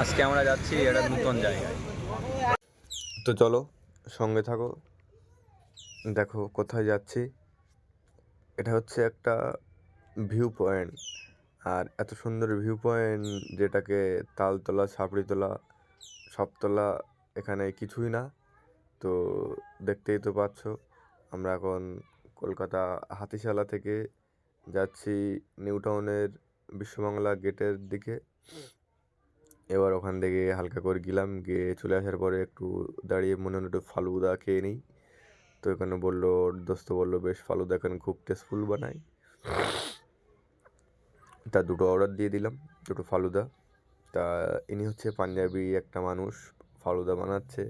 আজকে আমরা যাচ্ছি একটা নতুন জায়গায়। তো চলো সঙ্গে থাকো, দেখো কোথায় যাচ্ছি। এটা হচ্ছে একটা ভিউ পয়েন্ট, আর এত সুন্দর ভিউ পয়েন্ট যেটাকে তালতলা, ছাপড়িতলা, সবতলা এখানে কিছুই না। তো দেখতেই তো পাচ্ছ, আমরা এখন কলকাতা হাতিশালা থেকে যাচ্ছি নিউ টাউনের বিশ্ববাংলা গেটের দিকে। এবার ওখান থেকে হালকা করে গেলাম, গিয়ে চলে আসার পরে একটু দাঁড়িয়ে মনে হলো একটু ফালুদা খেয়ে নিই। তো এখানে বললো, দোস্ত বললো বেশ ফালুদা এখানে খুব টেস্টফুল বানায়। তা দুটো অর্ডার দিয়ে দিলাম, দুটো ফালুদা। তা ইনি হচ্ছে পাঞ্জাবি একটা মানুষ, ফালুদা বানাচ্ছে।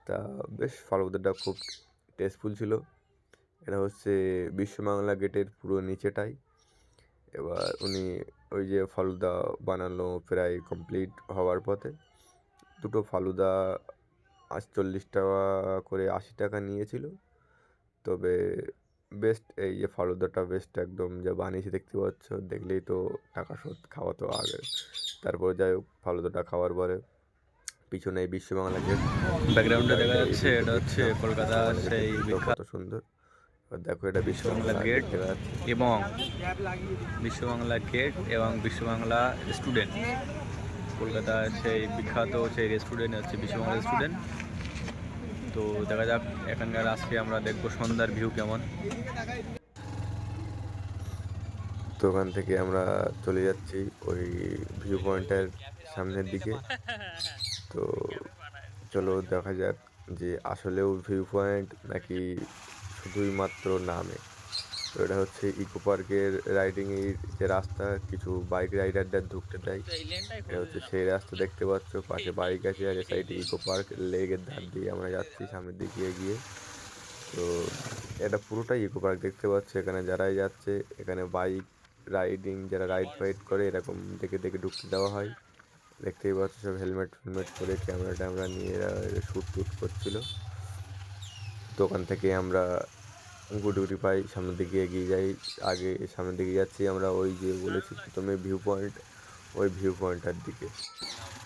তা বেশ ফালুদাটা খুব টেস্টফুল ছিল। এটা হচ্ছে বিশ্ববাংলা গেটের পুরো নিচেটাই। এবার উনি ওই যে ফালুদা বানানো প্রায় কমপ্লিট হওয়ার পথে, দুটো ফালুদা 40 টাকা করে 80 টাকা নিয়েছিল। তবে বেস্ট এই যে ফালুদাটা বেস্ট, একদম যা বানিয়েছি দেখতে পাচ্ছ, দেখলেই তো টাকা শোধ, খাওয়া তো আগে। তারপর যাই হোক, ফালুদাটা খাওয়ার পরে পিছনে এই বিশ্ববাংলা গেট, ব্যাকগ্রাউন্ডে দেখা গাড়িটা যাচ্ছে এদিকে এটা হচ্ছে দেখছিলাম। কলকাতা তোমাদের সেই দেখো বিখ্যাত কত সুন্দর। আর দেখো এটা বিশ্ববাংলা বিশ্ববাংলা গেট গেট দেখা যাচ্ছে। এবং বিশ্ববাংলা স্টুডেন্ট। কলকাতার সেই বিখ্যাত সেই রেস্টুরেন্ট হচ্ছে বিশ্ববাংলা রেস্টুরেন্ট। তো দেখা যাক এখানকার আজকে আমরা দেখবো সন্ধ্যার ভিউ কেমন। তো ওখান থেকে আমরা চলে যাচ্ছি ওই ভিউ পয়েন্টের সামনের দিকে। তো চলো দেখা যাক যে আসলেও ভিউ পয়েন্ট নাকি শুধুই মাত্র নামে। তো এটা হচ্ছে ইকো পার্কের রাইডিংয়ের যে রাস্তা, কিছু বাইক রাইডারদের ঢুকতে দেয়। এটা হচ্ছে সেই রাস্তা, দেখতে পাচ্ছ পাশে বাইক আছে, আর এ সাইডে ইকো পার্ক, লেকের ধার দিয়ে আমরা যাচ্ছি সামনের দিকে এগিয়ে। তো এটা পুরোটাই ইকো পার্ক, দেখতে পাচ্ছ এখানে যারাই যাচ্ছে, এখানে বাইক রাইডিং যারা রাইড ফাইড করে এরকম দেখে দেখে ঢুকতে দেওয়া হয়। দেখতেই পাচ্ছ সব হেলমেট ফেলমেট করে ক্যামেরা ট্যামেরা নিয়ে এরা শ্যুট টুট করছিল। তো ওখান থেকে আমরা গুটি গুটি পাই সামনের দিকে এগিয়ে যাই। আগে সামনের দিকে যাচ্ছি আমরা ওই যে বলেছি প্রথমে ভিউ পয়েন্ট, ওই ভিউ পয়েন্টটার দিকে।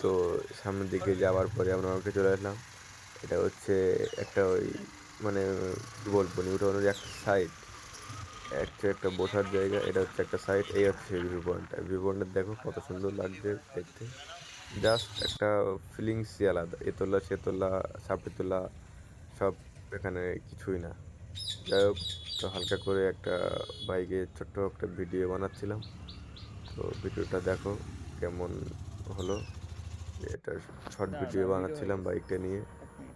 তো সামনের দিকে যাওয়ার পরে আমরা ওকে চলে আসলাম। এটা হচ্ছে একটা ওই মানে কী বলবো, নিউ টাউনের একটা সাইড, একটা বসার জায়গা। এটা হচ্ছে একটা সাইড, এই হচ্ছে সেই ভিউ পয়েন্টটা। ভিউ পয়েন্টটা দেখো কত সুন্দর লাগছে দেখতে, জাস্ট একটা ফিলিংসই আলাদা। এতলা সেতলা সাপেতলা সব এখানে কিছুই না। যাই হোক, তো হালকা করে একটা বাইকে ছোট্ট একটা ভিডিও বানাচ্ছিলাম। তো ভিডিওটা দেখো কেমন হলো। এটা শর্ট ভিডিও বানাচ্ছিলাম বাইকটা নিয়ে।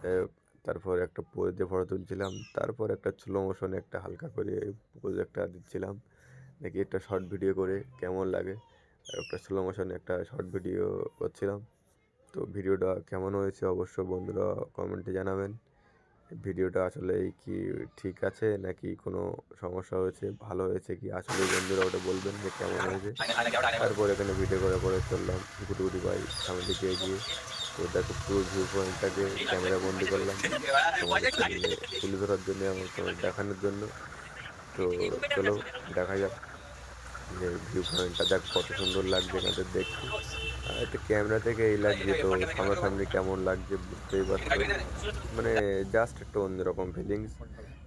যাই হোক, তারপর একটা পোজ দিয়ে ফটো তুলছিলাম, তারপর একটা স্লো মোশনে একটা হালকা করে পোজ একটা দিচ্ছিলাম, দেখি একটা শর্ট ভিডিও করে কেমন লাগে। আর একটা স্লো মোশনে একটা শর্ট ভিডিও করছিলাম। তো ভিডিওটা কেমন হয়েছে অবশ্য বন্ধুরা কমেন্টে জানাবেন। ভিডিওটা আসলে কি ঠিক আছে নাকি কোনো সমস্যা হয়েছে, ভালো হয়েছে কি, আসলে বন্ধুরা ওটা বলবেন যে কেমন হয়েছে। তারপর এখানে ভিডিও করে করে চললাম গুটি গুটি পাই সামনের দিকে এগিয়ে। তো দেখো পুরো ভিউ পয়েন্টটাকে ক্যামেরা বন্দি করলাম তোমাদের সামনে তুলে ধরার জন্য এবং তোমাদের দেখানোর জন্য। তো চলো দেখা যাক যে ভিউ পয়েন্টটা দেখ কত সুন্দর লাগছে এখানে দেখতে। এটা ক্যামেরা থেকে এই লাগছে, তো সামনাসামনি কেমন লাগছে বুঝতেই পারছো। মানে জাস্ট একটা অন্যরকম ফিলিংস।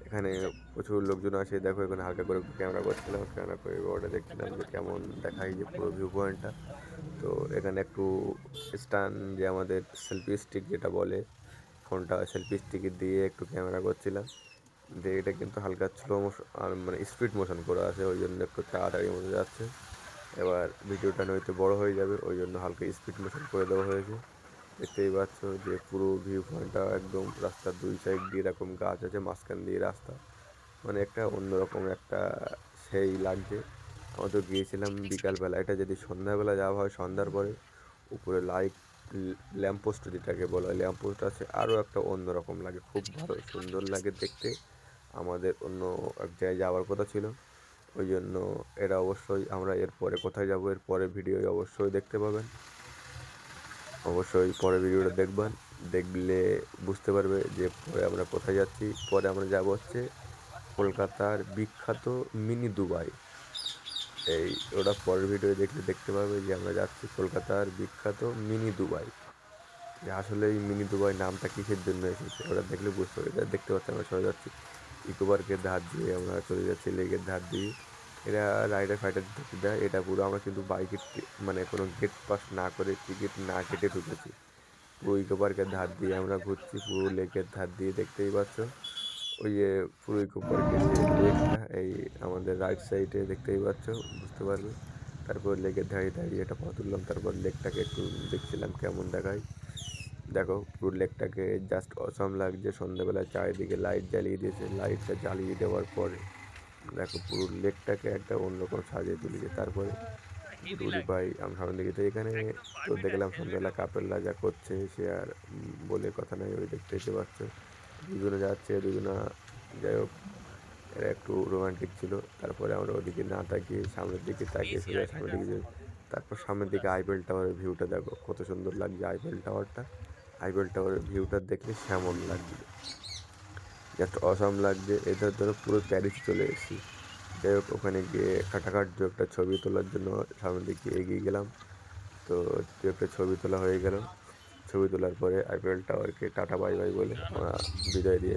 এখানে প্রচুর লোকজন আসে, দেখো এখানে হালকা করে একটু ক্যামেরা করছিলাম, ক্যামেরা করে ওটা দেখছিলাম যে কেমন দেখায় যে পুরো ভিউ পয়েন্টটা। তো এখানে একটু স্ট্যান্ড যে আমাদের সেলফি স্টিক যেটা বলে, ফোনটা সেলফি স্টিক দিয়ে একটু ক্যামেরা করছিলাম। যে এটা কিন্তু হালকা স্লো মোশন আর মানে স্পিড মোশন করা আছে, ওই জন্য একটু তাড়াতাড়ি মতো যাচ্ছে। এবার ভিডিওটা নয়তো বড় হয়ে যাবে, ওই জন্য হালকা স্পিড মোশন করে দেওয়া হয়েছে। দেখতেই পাচ্ছ যে পুরো ভিউ পয়েন্টটা একদম রাস্তার দুই সাইড দিয়ে এরকম গাছ আছে, মাঝখান দিয়ে রাস্তা, মানে একটা অন্যরকম একটা সেই লাগছে। আমরা তো গিয়েছিলাম বিকালবেলা, এটা যদি সন্ধ্যাবেলা যাওয়া হয় সন্ধ্যার পরে, উপরে লাইট ল্যাম্পপোস্ট যেটাকে বলা হয় ল্যাম্পপোস্ট আছে, আরও একটা অন্যরকম লাগে, খুব ভালো সুন্দর লাগে দেখতে। আমাদের অন্য এক জায়গায় যাওয়ার কথা ছিল, ওই জন্য এটা অবশ্যই আমরা এরপরে কোথায় যাব এর পরে ভিডিও অবশ্যই দেখতে পাবেন। অবশ্যই পরে ভিডিওটা দেখবেন, দেখলে বুঝতে পারবে যে পরে আমরা কোথায় যাচ্ছি। পরে আমরা যাব হচ্ছে কলকাতার বিখ্যাত মিনি দুবাই। এই ওটা পরের ভিডিও দেখলে দেখতে পাবে যে আমরা যাচ্ছি কলকাতার বিখ্যাত মিনি দুবাই। যে আসলে এই মিনি দুবাই নামটা কিসের জন্য এসেছে ওটা দেখলে বুঝতে পারবে। এটা দেখতে পাচ্ছি আমরা চলে যাচ্ছি ইকো পার্কের ধার দিয়ে, আমরা চলে যাচ্ছি লেকের ধার দিয়ে। এরা রাইডার ফাইডার ঢুকে দেয়, এটা পুরো আমরা কিন্তু বাইকের মানে কোনো গেট পাস না করে টিকিট না কেটে ঢুকেছি। পুরো ইকো পার্কের ধার দিয়ে আমরা ঘুরছি, পুরো লেকের ধার দিয়ে দেখতেই পাচ্ছ। ওই যে পুরো ইকো পার্কের যে লেকটা এই আমাদের রাইট সাইডে দেখতেই পাচ্ছ, বুঝতে পারবে। তারপর লেকের ধারে দাঁড়িয়ে এটা ফটো তুললাম, তারপর লেকটাকে একটু দেখছিলাম কেমন দেখায়। দেখো পুরো লেকটাকে জাস্ট অসম লাগছে, সন্ধ্যাবেলায় চারিদিকে লাইট জ্বালিয়ে দিয়েছে। লাইটটা জ্বালিয়ে দেওয়ার পরে দেখো পুরো লেকটাকে একটা অন্যরকম সাজিয়ে তুলেছে। তারপরে রুলি ভাই আমি সামনে দিকে তো এখানে তো দেখলাম সন্ধ্যাবেলা কাপেলরা যা করছে সে আর বলে কথা নাই, ওই দেখতে পাচ্ছ দুজনে যাচ্ছে দুজনা। যাই হোক এরা একটু রোমান্টিক ছিল। তারপরে আমরা ওদিকে না তাকিয়ে সামনের দিকে তাকিয়ে সোজা সামনের দিকে যাই। তারপর সামনের দিকে আইফেল টাওয়ারের ভিউটা দেখো কত সুন্দর লাগছে। আইফেল টাওয়ারটা, আইফেল টাওয়ারের ভিউটা দেখলে কেমন লাগবে, জাস্ট অসাম লাগছে। এদের ধরো পুরো প্যারিস চলে এসেছি। যাই হোক ওখানে গিয়ে কাটাকাট একটা ছবি তোলার জন্য সামনের দিকে এগিয়ে গেলাম। তো দু একটা ছবি তোলা হয়ে গেল। ছবি তোলার পরে আইফেল টাওয়ারকে টাটা বাই বাই বলে আমরা বিদায় দিয়ে